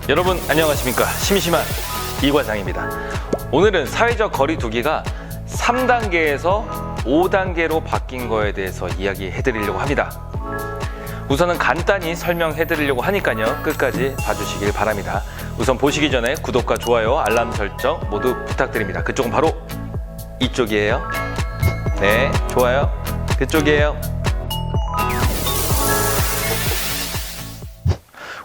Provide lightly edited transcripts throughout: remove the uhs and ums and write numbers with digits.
여러분 안녕하십니까. 심심한 이과장입니다. 오늘은 사회적 거리두기가 3단계에서 5단계로 바뀐 거에 대해서 이야기해 드리려고 합니다. 우선은 간단히 설명해 드리려고 하니까요, 끝까지 봐주시길 바랍니다. 우선 보시기 전에 구독과 좋아요, 알람 설정 모두 부탁드립니다. 그쪽은 바로 이쪽이에요. 네, 좋아요. 그쪽이에요.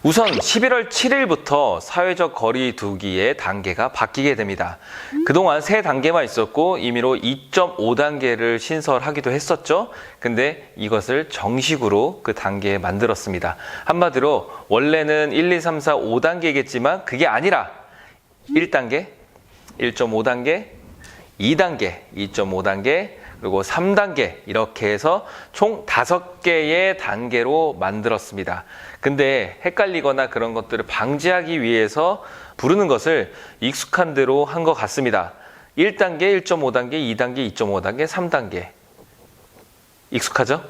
우선 11월 7일부터 사회적 거리두기의 단계가 바뀌게 됩니다. 그동안 3단계만 있었고 임의로 2.5단계를 신설하기도 했었죠. 근데 이것을 정식으로 그 단계에 만들었습니다. 한마디로 원래는 1, 2, 3, 4, 5단계겠지만 그게 아니라 1단계, 1.5단계, 2단계, 2.5단계, 그리고 3단계 이렇게 해서 총 5개의 단계로 만들었습니다. 근데 헷갈리거나 그런 것들을 방지하기 위해서 부르는 것을 익숙한 대로 한 것 같습니다. 1단계, 1.5단계, 2단계, 2.5단계, 3단계. 익숙하죠?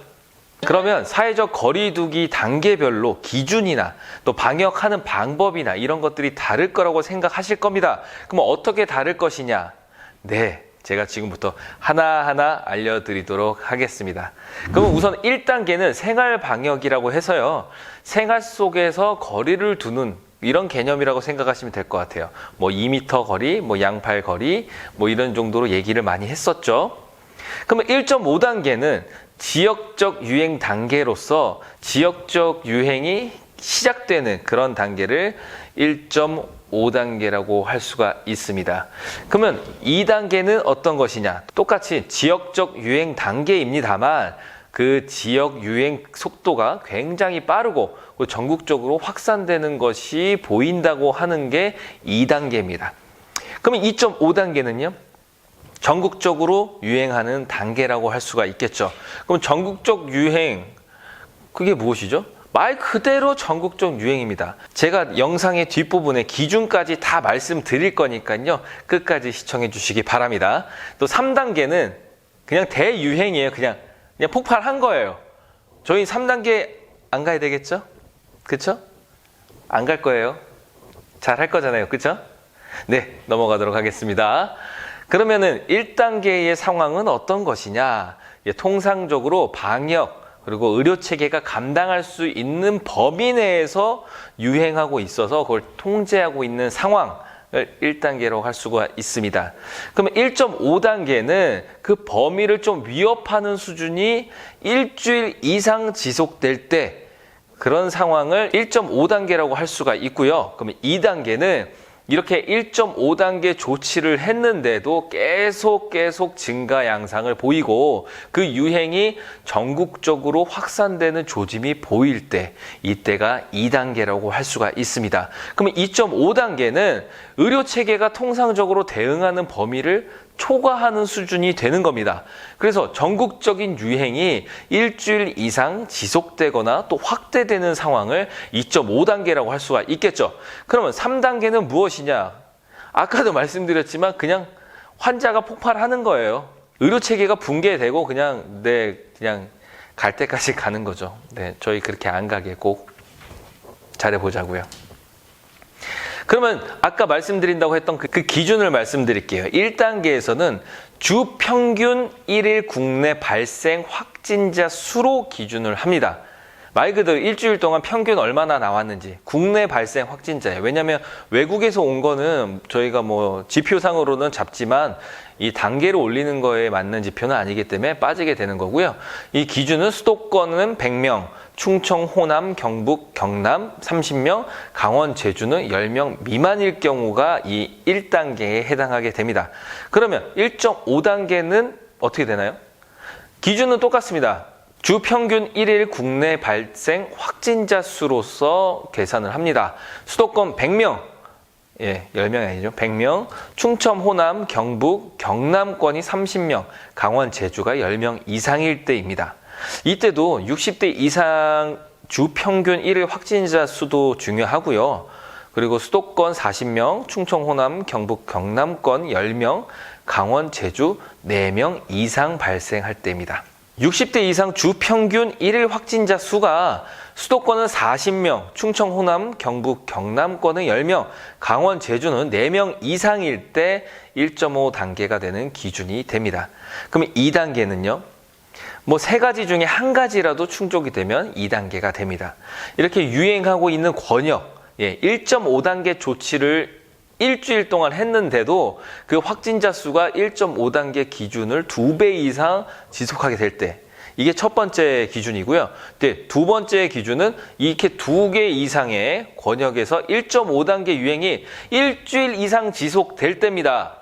그러면 사회적 거리두기 단계별로 기준이나 또 방역하는 방법이나 이런 것들이 다를 거라고 생각하실 겁니다. 그럼 어떻게 다를 것이냐? 네. 제가 지금부터 하나하나 알려드리도록 하겠습니다. 그럼 우선 1단계는 생활방역이라고 해서요, 생활 속에서 거리를 두는 이런 개념이라고 생각하시면 될 것 같아요. 뭐 2m 거리, 뭐 양팔 거리, 뭐 이런 정도로 얘기를 많이 했었죠. 그러면 1.5단계는 지역적 유행 단계로서 지역적 유행이 시작되는 그런 단계를 1.5단계라고 할 수가 있습니다. 그러면 2단계는 어떤 것이냐? 똑같이 지역적 유행 단계입니다만 그 지역 유행 속도가 굉장히 빠르고 전국적으로 확산되는 것이 보인다고 하는 게 2단계입니다. 그러면 2.5단계는요? 전국적으로 유행하는 단계라고 할 수가 있겠죠. 그럼 전국적 유행, 그게 무엇이죠? 말 그대로 전국적 유행입니다. 제가 영상의 뒷부분에 기준까지 다 말씀드릴 거니까요, 끝까지 시청해 주시기 바랍니다. 또 3단계는 그냥 대유행이에요. 그냥 폭발한 거예요. 저희 3단계 안 가야 되겠죠? 그쵸? 안 갈 거예요. 잘 할 거잖아요. 그쵸? 네, 넘어가도록 하겠습니다. 그러면은 1단계의 상황은 어떤 것이냐? 통상적으로 방역, 그리고 의료체계가 감당할 수 있는 범위 내에서 유행하고 있어서 그걸 통제하고 있는 상황을 1단계로 할 수가 있습니다. 그러면 1.5단계는 그 범위를 좀 위협하는 수준이 일주일 이상 지속될 때 그런 상황을 1.5단계라고 할 수가 있고요. 그러면 2단계는 이렇게 1.5단계 조치를 했는데도 계속 증가 양상을 보이고 그 유행이 전국적으로 확산되는 조짐이 보일 때, 이때가 2단계라고 할 수가 있습니다. 그러면 2.5단계는 의료체계가 통상적으로 대응하는 범위를 초과하는 수준이 되는 겁니다. 그래서 전국적인 유행이 일주일 이상 지속되거나 또 확대되는 상황을 2.5단계라고 할 수가 있겠죠. 그러면 3단계는 무엇이냐? 아까도 말씀드렸지만 그냥 환자가 폭발하는 거예요. 의료체계가 붕괴되고 그냥 갈 때까지 가는 거죠. 네, 저희 그렇게 안 가게 꼭 잘해보자고요. 그러면 아까 말씀드린다고 했던 그 기준을 말씀드릴게요. 1단계에서는 주 평균 1일 국내 발생 확진자 수로 기준을 합니다. 말 그대로 일주일 동안 평균 얼마나 나왔는지, 국내 발생 확진자예요. 왜냐하면 외국에서 온 거는 저희가 뭐 지표상으로는 잡지만 이 단계로 올리는 거에 맞는 지표는 아니기 때문에 빠지게 되는 거고요. 이 기준은 수도권은 100명, 충청, 호남, 경북, 경남 30명, 강원, 제주는 10명 미만일 경우가 이 1단계에 해당하게 됩니다. 그러면 1.5단계는 어떻게 되나요? 기준은 똑같습니다. 주 평균 1일 국내 발생 확진자 수로서 계산을 합니다. 수도권 100명, 10명이 아니죠. 100명, 충청, 호남, 경북, 경남권이 30명, 강원, 제주가 10명 이상일 때입니다. 이때도 60대 이상 주 평균 1일 확진자 수도 중요하고요. 그리고 수도권 40명, 충청, 호남, 경북, 경남권 10명, 강원, 제주 4명 이상 발생할 때입니다. 60대 이상 주 평균 1일 확진자 수가 수도권은 40명, 충청, 호남, 경북, 경남권은 10명, 강원, 제주는 4명 이상일 때 1.5단계가 되는 기준이 됩니다. 그러면 2단계는요? 뭐 3가지 중에 1가지라도 충족이 되면 2단계가 됩니다. 이렇게 유행하고 있는 권역, 1.5단계 조치를 일주일 동안 했는데도 그 확진자 수가 1.5단계 기준을 2배 이상 지속하게 될 때, 이게 첫 번째 기준이고요. 네, 두 번째 기준은 이렇게 2개 이상의 권역에서 1.5단계 유행이 일주일 이상 지속될 때입니다.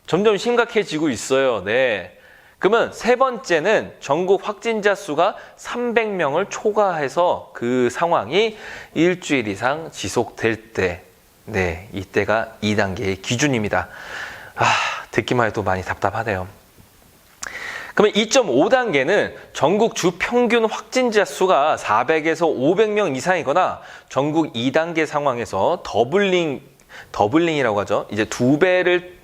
점점 심각해지고 있어요. 네. 그러면 세 번째는 전국 확진자 수가 300명을 초과해서 그 상황이 일주일 이상 지속될 때, 네, 이때가 2단계의 기준입니다. 듣기만 해도 많이 답답하네요. 그러면 2.5단계는 전국 주 평균 확진자 수가 400에서 500명 이상이거나 전국 2단계 상황에서 더블링이라고 하죠. 이제 2배를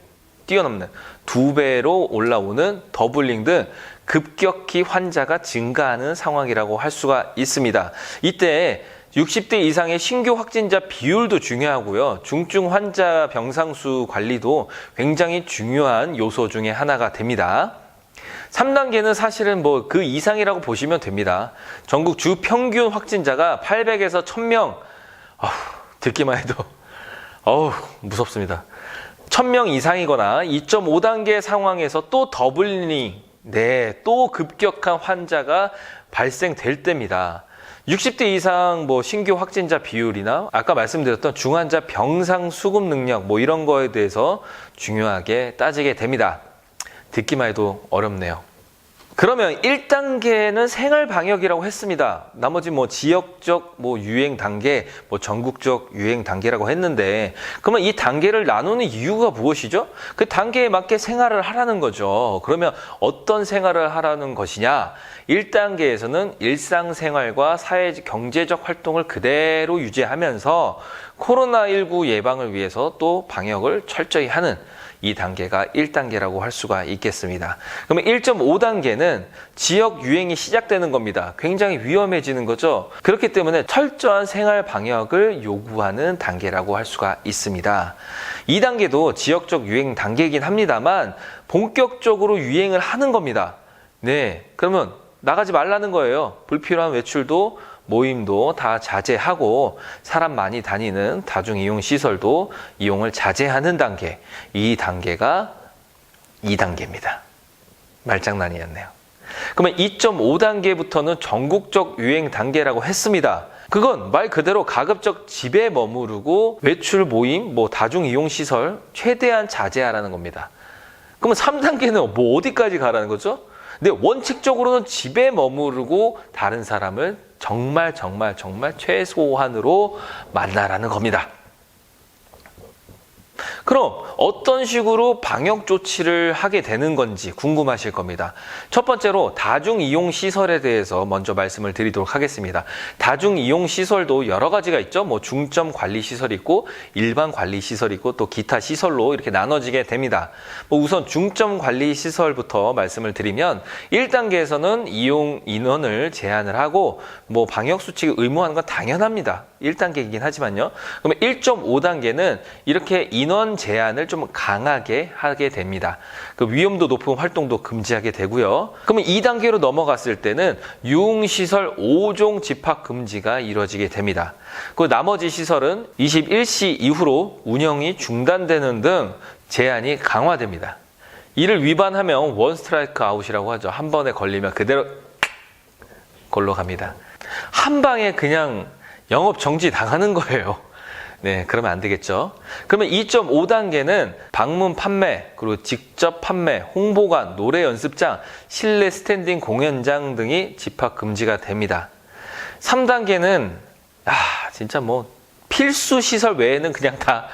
뛰어넘는 2배로 올라오는 더블링 등 급격히 환자가 증가하는 상황이라고 할 수가 있습니다. 이때 60대 이상의 신규 확진자 비율도 중요하고요. 중증 환자 병상수 관리도 굉장히 중요한 요소 중에 하나가 됩니다. 3단계는 사실은 뭐 그 이상이라고 보시면 됩니다. 전국 주 평균 확진자가 800에서 1000명, 듣기만 해도 무섭습니다. 1000명 이상이거나 2.5단계 상황에서 또 더블링, 또 급격한 환자가 발생될 때입니다. 60대 이상 뭐 신규 확진자 비율이나 아까 말씀드렸던 중환자 병상 수급 능력 이런 거에 대해서 중요하게 따지게 됩니다. 듣기만 해도 어렵네요. 그러면 1단계는 생활 방역이라고 했습니다. 나머지 지역적 유행 단계, 전국적 유행 단계라고 했는데, 그러면 이 단계를 나누는 이유가 무엇이죠? 그 단계에 맞게 생활을 하라는 거죠. 그러면 어떤 생활을 하라는 것이냐? 1단계에서는 일상생활과 경제적 활동을 그대로 유지하면서 코로나19 예방을 위해서 또 방역을 철저히 하는 이 단계가 1단계라고 할 수가 있겠습니다. 그러면 1.5단계는 지역 유행이 시작되는 겁니다. 굉장히 위험해지는 거죠. 그렇기 때문에 철저한 생활 방역을 요구하는 단계라고 할 수가 있습니다. 2단계도 지역적 유행 단계이긴 합니다만 본격적으로 유행을 하는 겁니다. 네, 그러면 나가지 말라는 거예요. 불필요한 외출도 모임도 다 자제하고 사람 많이 다니는 다중이용시설도 이용을 자제하는 단계, 이 단계가 2단계입니다. 말장난이었네요. 그러면 2.5단계부터는 전국적 유행 단계라고 했습니다. 그건 말 그대로 가급적 집에 머무르고 외출 모임, 다중이용시설 최대한 자제하라는 겁니다. 그러면 3단계는 어디까지 가라는 거죠? 근데 원칙적으로는 집에 머무르고 다른 사람을 정말 최소한으로 만나라는 겁니다. 그럼 어떤 식으로 방역 조치를 하게 되는 건지 궁금하실 겁니다. 첫 번째로 다중이용시설에 대해서 먼저 말씀을 드리도록 하겠습니다. 다중이용시설도 여러 가지가 있죠. 중점 관리시설이 있고 일반 관리시설이 있고 또 기타 시설로 이렇게 나눠지게 됩니다. 우선 중점 관리시설부터 말씀을 드리면 1단계에서는 이용 인원을 제한을 하고 방역수칙을 의무화하는 건 당연합니다. 1단계이긴 하지만요. 그러면 1.5단계는 이렇게 인원 제한을 좀 강하게 하게 됩니다. 그 위험도 높은 활동도 금지하게 되고요. 그러면 2단계로 넘어갔을 때는 유흥시설 5종 집합 금지가 이루어지게 됩니다. 그 나머지 시설은 21시 이후로 운영이 중단되는 등 제한이 강화됩니다. 이를 위반하면 원 스트라이크 아웃이라고 하죠. 한 번에 걸리면 그대로 골로 갑니다. 한 방에 그냥 영업 정지 당하는 거예요. 네, 그러면 안 되겠죠. 그러면 2.5단계는 방문 판매, 그리고 직접 판매, 홍보관, 노래 연습장, 실내 스탠딩 공연장 등이 집합 금지가 됩니다. 3단계는 진짜 필수 시설 외에는 그냥 다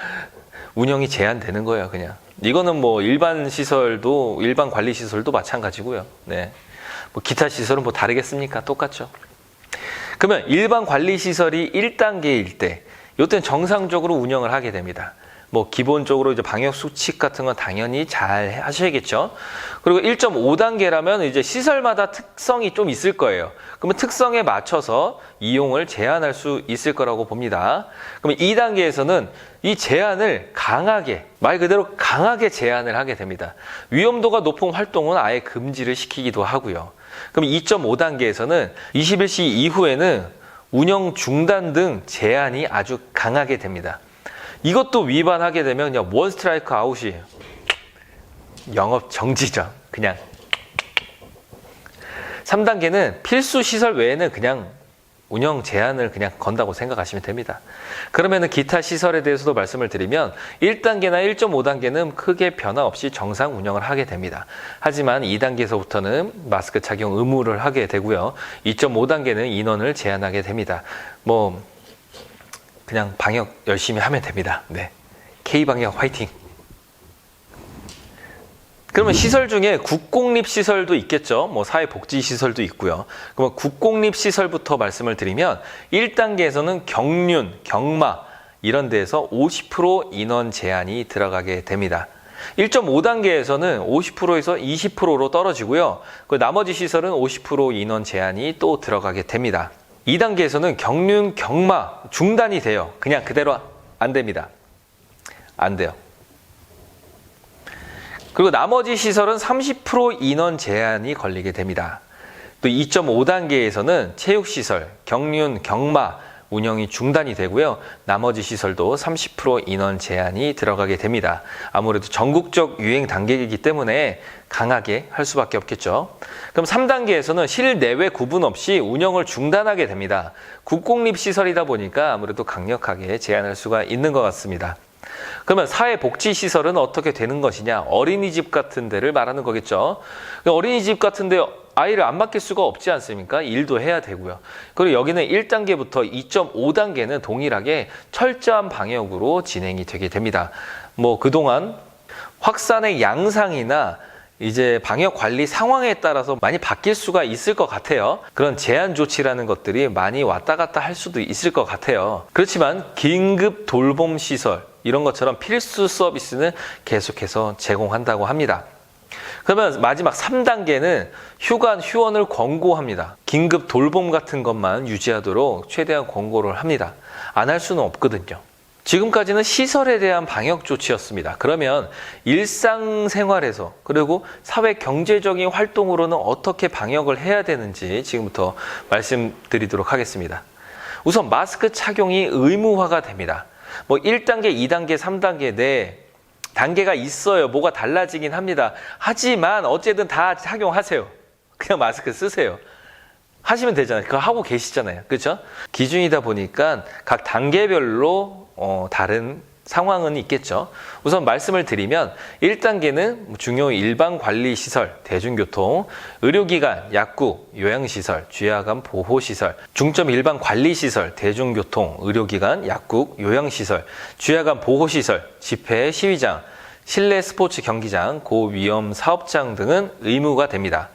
운영이 제한되는 거예요, 그냥. 이거는 일반 시설도, 일반 관리 시설도 마찬가지고요. 네. 기타 시설은 다르겠습니까? 똑같죠. 그러면 일반 관리 시설이 1단계일 때, 이때는 정상적으로 운영을 하게 됩니다. 뭐 기본적으로 이제 방역 수칙 같은 건 당연히 잘 하셔야겠죠. 그리고 1.5단계라면 이제 시설마다 특성이 좀 있을 거예요. 그러면 특성에 맞춰서 이용을 제한할 수 있을 거라고 봅니다. 그러면 2단계에서는 이 제한을 강하게, 말 그대로 강하게 제한을 하게 됩니다. 위험도가 높은 활동은 아예 금지를 시키기도 하고요. 그럼 2.5단계에서는 21시 이후에는 운영 중단 등 제한이 아주 강하게 됩니다. 이것도 위반하게 되면 그냥 원 스트라이크 아웃이에요. 영업 정지죠. 그냥. 3단계는 필수 시설 외에는 그냥 운영 제한을 그냥 건다고 생각하시면 됩니다. 그러면은 기타 시설에 대해서도 말씀을 드리면 1단계나 1.5단계는 크게 변화 없이 정상 운영을 하게 됩니다. 하지만 2단계에서부터는 마스크 착용 의무를 하게 되고요. 2.5단계는 인원을 제한하게 됩니다. 뭐 그냥 방역 열심히 하면 됩니다. 네. K방역 화이팅! 그러면 시설 중에 국공립 시설도 있겠죠. 뭐 사회복지 시설도 있고요. 그러면 국공립 시설부터 말씀을 드리면 1단계에서는 경륜, 경마 이런 데에서 50% 인원 제한이 들어가게 됩니다. 1.5단계에서는 50%에서 20%로 떨어지고요. 그 나머지 시설은 50% 인원 제한이 또 들어가게 됩니다. 2단계에서는 경륜, 경마 중단이 돼요. 그냥 그대로 안 됩니다. 안 돼요. 그리고 나머지 시설은 30% 인원 제한이 걸리게 됩니다. 또 2.5단계에서는 체육시설, 경륜, 경마 운영이 중단이 되고요. 나머지 시설도 30% 인원 제한이 들어가게 됩니다. 아무래도 전국적 유행 단계이기 때문에 강하게 할 수밖에 없겠죠. 그럼 3단계에서는 실내외 구분 없이 운영을 중단하게 됩니다. 국공립 시설이다 보니까 아무래도 강력하게 제한할 수가 있는 것 같습니다. 그러면 사회복지시설은 어떻게 되는 것이냐? 어린이집 같은 데를 말하는 거겠죠. 어린이집 같은 데 아이를 안 맡길 수가 없지 않습니까? 일도 해야 되고요. 그리고 여기는 1단계부터 2.5단계는 동일하게 철저한 방역으로 진행이 되게 됩니다. 뭐 그동안 확산의 양상이나 이제 방역 관리 상황에 따라서 많이 바뀔 수가 있을 것 같아요. 그런 제한 조치라는 것들이 많이 왔다 갔다 할 수도 있을 것 같아요. 그렇지만 긴급 돌봄 시설 이런 것처럼 필수 서비스는 계속해서 제공한다고 합니다. 그러면 마지막 3단계는 휴관을 권고합니다. 긴급 돌봄 같은 것만 유지하도록 최대한 권고를 합니다. 안 할 수는 없거든요. 지금까지는 시설에 대한 방역 조치였습니다. 그러면 일상생활에서 그리고 사회 경제적인 활동으로는 어떻게 방역을 해야 되는지 지금부터 말씀드리도록 하겠습니다. 우선 마스크 착용이 의무화가 됩니다. 뭐 1단계, 2단계, 3단계 네 단계가 있어요. 뭐가 달라지긴 합니다. 하지만 어쨌든 다 착용하세요. 그냥 마스크 쓰세요. 하시면 되잖아요. 그거 하고 계시잖아요. 그렇죠? 기준이다 보니까 각 단계별로 다른 상황은 있겠죠. 우선 말씀을 드리면 1단계는 중요 일반관리시설, 대중교통, 의료기관, 약국, 요양시설, 쥐하감 보호시설, 중점 일반관리시설, 대중교통, 의료기관, 약국, 요양시설, 쥐하감 보호시설, 집회, 시위장, 실내 스포츠 경기장, 고위험 사업장 등은 의무가 됩니다.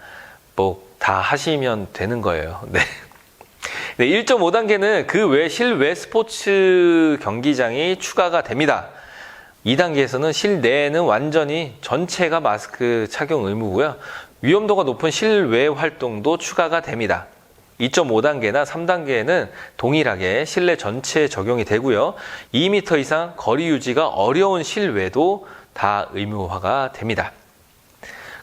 뭐 다 하시면 되는 거예요. 네. 네, 1.5단계는 그 외 실외 스포츠 경기장이 추가가 됩니다. 2단계에서는 실내에는 완전히 전체가 마스크 착용 의무고요. 위험도가 높은 실외 활동도 추가가 됩니다. 2.5단계나 3단계에는 동일하게 실내 전체에 적용이 되고요. 2m 이상 거리 유지가 어려운 실외도 다 의무화가 됩니다.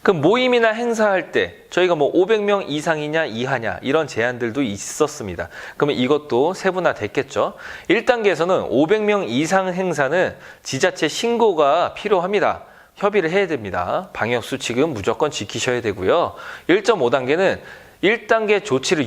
그 모임이나 행사할 때 저희가 뭐 500명 이상이냐 이하냐 이런 제한들도 있었습니다. 그러면 이것도 세분화됐겠죠. 1단계에서는 500명 이상 행사는 지자체 신고가 필요합니다. 협의를 해야 됩니다. 방역 수칙은 무조건 지키셔야 되고요. 1.5단계는 1단계 조치를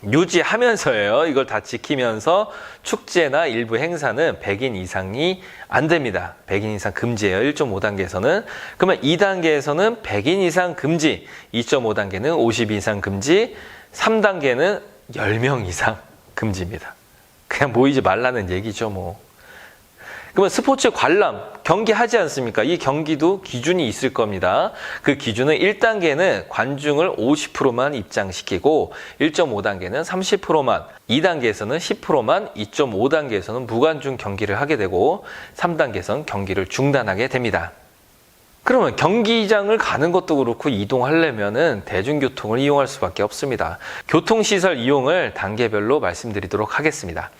유지하면서예요. 이걸 다 지키면서 축제나 일부 행사는 100인 이상이 안 됩니다. 100인 이상 금지예요. 1.5단계에서는. 그러면 2단계에서는 100인 이상 금지, 2.5단계는 50인 이상 금지, 3단계는 10명 이상 금지입니다. 그냥 모이지 말라는 얘기죠, 뭐. 그러면 스포츠 관람, 경기 하지 않습니까? 이 경기도 기준이 있을 겁니다. 그 기준은 1단계는 관중을 50%만 입장시키고 1.5단계는 30%만, 2단계에서는 10%만, 2.5단계에서는 무관중 경기를 하게 되고 3단계에서는 경기를 중단하게 됩니다. 그러면 경기장을 가는 것도 그렇고 이동하려면은 대중교통을 이용할 수밖에 없습니다. 교통시설 이용을 단계별로 말씀드리도록 하겠습니다.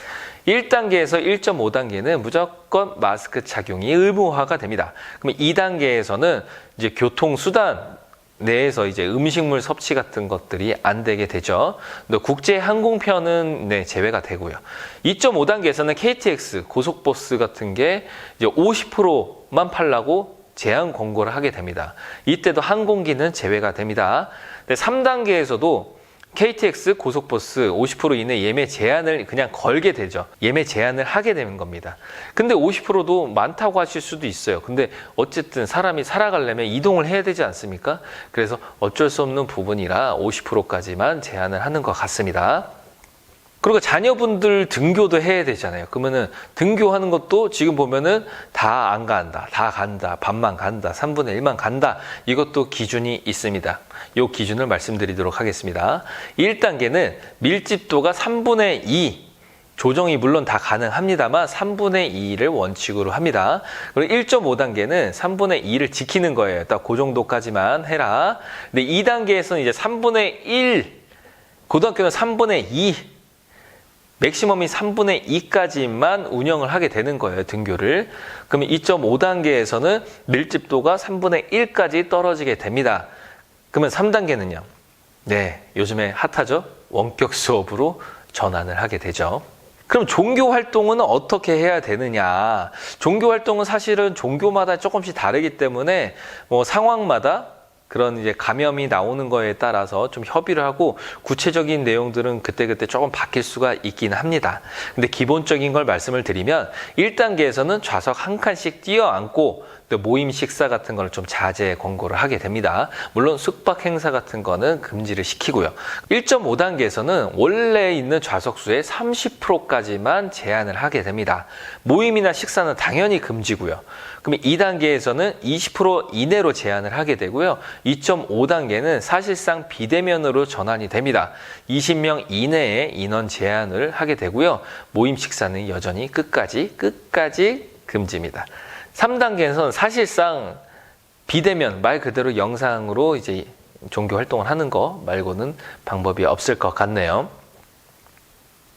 1단계에서 1.5단계는 무조건 마스크 착용이 의무화가 됩니다. 그러면 2단계에서는 이제 교통수단 내에서 이제 음식물 섭취 같은 것들이 안 되게 되죠. 국제 항공편은 제외가 되고요. 2.5단계에서는 KTX, 고속버스 같은 게 이제 50%만 팔라고 제한 권고를 하게 됩니다. 이때도 항공기는 제외가 됩니다. 3단계에서도 KTX, 고속버스 50% 이내 예매 제한을 그냥 걸게 되죠. 예매 제한을 하게 되는 겁니다. 근데 50%도 많다고 하실 수도 있어요. 근데 어쨌든 사람이 살아가려면 이동을 해야 되지 않습니까? 그래서 어쩔 수 없는 부분이라 50%까지만 제한을 하는 것 같습니다. 그리고 자녀분들 등교도 해야 되잖아요. 그러면은 등교하는 것도 지금 보면은 다 안 간다, 다 간다, 반만 간다, 3분의 1만 간다. 이것도 기준이 있습니다. 이 기준을 말씀드리도록 하겠습니다. 1단계는 밀집도가 3분의 2, 조정이 물론 다 가능합니다만 3분의 2를 원칙으로 합니다. 그리고 1.5단계는 3분의 2를 지키는 거예요. 딱 그 정도까지만 해라. 근데 2단계에서는 이제 3분의 1, 고등학교는 3분의 2, 맥시멈이 3분의 2까지만 운영을 하게 되는 거예요, 등교를. 그러면 2.5단계에서는 밀집도가 3분의 1까지 떨어지게 됩니다. 그러면 3단계는요? 네, 요즘에 핫하죠? 원격 수업으로 전환을 하게 되죠. 그럼 종교 활동은 어떻게 해야 되느냐? 종교 활동은 사실은 종교마다 조금씩 다르기 때문에 뭐 상황마다 그런 이제 감염이 나오는 거에 따라서 좀 협의를 하고 구체적인 내용들은 그때그때 조금 바뀔 수가 있긴 합니다. 근데 기본적인 걸 말씀을 드리면 1단계에서는 좌석 한 칸씩 띄어앉고 또 모임 식사 같은 걸 좀 자제 권고를 하게 됩니다. 물론 숙박 행사 같은 거는 금지를 시키고요. 1.5단계에서는 원래 있는 좌석 수의 30%까지만 제한을 하게 됩니다. 모임이나 식사는 당연히 금지고요. 그럼 2단계에서는 20% 이내로 제한을 하게 되고요. 2.5단계는 사실상 비대면으로 전환이 됩니다. 20명 이내에 인원 제한을 하게 되고요. 모임 식사는 여전히 끝까지 금지입니다. 3단계에서는 사실상 비대면, 말 그대로 영상으로 이제 종교 활동을 하는 거 말고는 방법이 없을 것 같네요.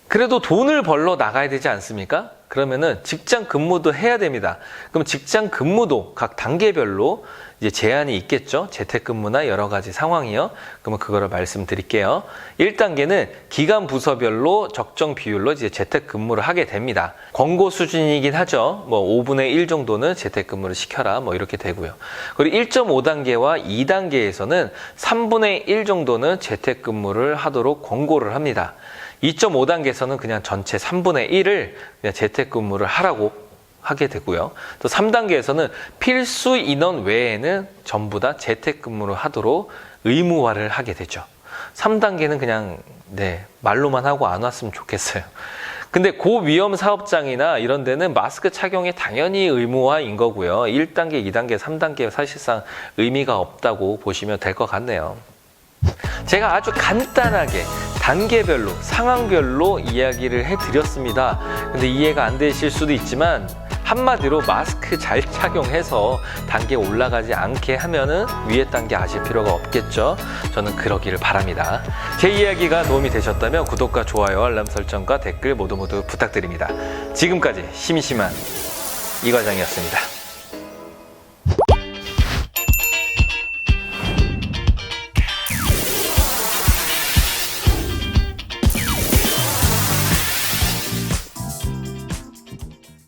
그래도 돈을 벌러 나가야 되지 않습니까? 그러면은 직장 근무도 해야 됩니다. 그럼 직장 근무도 각 단계별로 이제 제한이 있겠죠. 재택근무나 여러 가지 상황이요. 그러면 그거를 말씀드릴게요. 1단계는 기간 부서별로 적정 비율로 이제 재택근무를 하게 됩니다. 권고 수준이긴 하죠. 뭐 5분의 1 정도는 재택근무를 시켜라. 뭐 이렇게 되고요. 그리고 1.5단계와 2단계에서는 3분의 1 정도는 재택근무를 하도록 권고를 합니다. 2.5단계에서는 그냥 전체 3분의 1을 그냥 재택근무를 하라고 하게 되고요. 또 3단계에서는 필수 인원 외에는 전부 다 재택근무를 하도록 의무화를 하게 되죠. 3단계는 그냥 말로만 하고 안 왔으면 좋겠어요. 근데 고위험 사업장이나 이런 데는 마스크 착용이 당연히 의무화인 거고요. 1단계, 2단계, 3단계 사실상 의미가 없다고 보시면 될 것 같네요. 제가 아주 간단하게 단계별로 상황별로 이야기를 해드렸습니다. 근데 이해가 안 되실 수도 있지만 한마디로 마스크 잘 착용해서 단계 올라가지 않게 하면은 위에 단계 아실 필요가 없겠죠. 저는 그러기를 바랍니다. 제 이야기가 도움이 되셨다면 구독과 좋아요, 알람 설정과 댓글 모두 부탁드립니다. 지금까지 심심한 이 과장이었습니다.